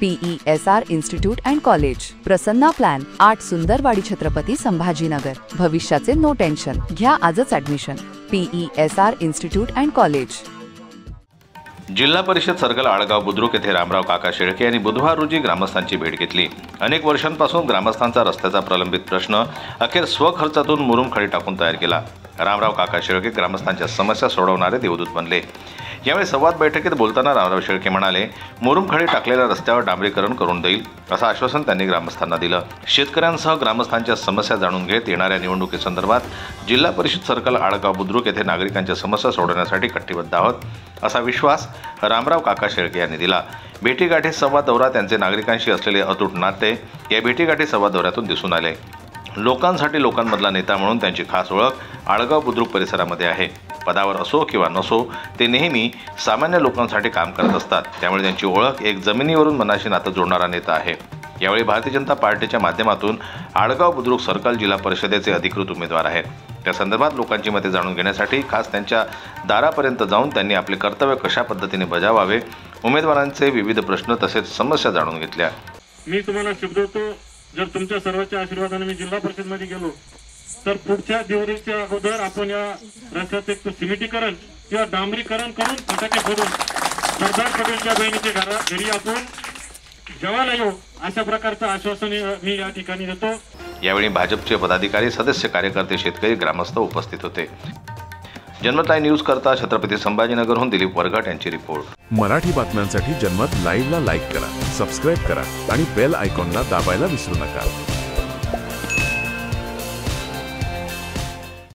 PESR institute and college, Prasanna plan, 8 Sundarwadi Chhatrapati Sambhajinagar. भविष्याचे no tension, घ्या आजच admission. PESR institute and college. जिल्हा परिषद सर्कल आळगाव बुद्रुक येथे रामराव काका शेळके यांनी बुधवार रोजी ग्रामस्थांची भेट घेतली। अनेक वर्षांपासून ग्रामस्थांचा रस्त्याचा प्रलंबित प्रश्न अखेर स्वखर्चातून मुरुम खडी टाकून तयार केला। रामराव काका शेळके ग्रामस्थांच्या समस्या सोडवणारे देवदूत बनले। यावेळी संवाद बैठकीत बोलताना रामराव शेळके म्हणाले, मुरुम खडी टाकलेल्या रस्त्यावर डांबरीकरण करून देईल असं आश्वासन त्यांनी ग्रामस्थांना दिलं। शेतकऱ्यांसह ग्रामस्थांच्या समस्या जाणून घेत येणाऱ्या निवडणुकीसंदर्भात जिल्हा परिषद सर्कल आळगाव बुद्रुक येथे नागरिकांच्या समस्या सोडवण्यासाठी कटिबद्ध आहोत असा विश्वास रामराव काका शेळके यांनी दिला। भेटीगाठी संवाद दौरा त्यांचे नागरिकांशी असलेले अतूट नाते या भेटीगाठी संवाद दौऱ्यातून दिसून आले। लोकांसाठी लोकांमधला नेता म्हणून त्यांची खास ओळख आळगाव बुद्रुक परिसरामध्ये आहे। पदावर असो किंवा नसो ते नेहमी सामान्य लोकांसाठी काम करत असतात, त्यामुळे त्यांची ओळख एक जमिनीवरून मनाशी नातं जोडणारा नेता आहे। यावेळी भारतीय जनता पार्टीच्या माध्यमातून आळगाव बुद्रुक सर्कल जिल्हा परिषदेचे अधिकृत उमेदवार आहेत। त्या संदर्भात लोकांची मते जाणून घेण्यासाठी खास त्यांच्या दारापर्यंत जाऊन त्यांनी आपले कर्तव्य कशा पद्धतीने बजावावे, उमेदवारांचे विविध प्रश्न तसेच समस्या जाणून घेतल्या। मी तुम्हाला शब्द देतो, जर तुमच्या सर्वांच्या आशीर्वादाने मी जिल्हा परिषदमध्ये गेलो तर पुढच्या दिवाळीच्या अगोदर आपण या रस्त्याचे सिमेंटीकरण किंवा डांबरीकरण करून फटाके फोडून सरदार पटेलच्या बहिणीच्या घरी आपण जेवायला येऊ अशा प्रकारचं आश्वासन मी या ठिकाणी देतो। यावेळी भाजपचे पदाधिकारी, सदस्य, कार्यकर्ते, शेतकरी, ग्रामस्थ उपस्थित होते। जनमत लाईव्ह न्यूज करता छत्रपती संभाजीनगरहून दिलीप वरघट यांची रिपोर्ट। मराठी बातम्यांसाठी जनमत लाईव्हला लाईक करा, सबस्क्राईब करा आणि बेल आयकॉनला दाबायला विसरू नका।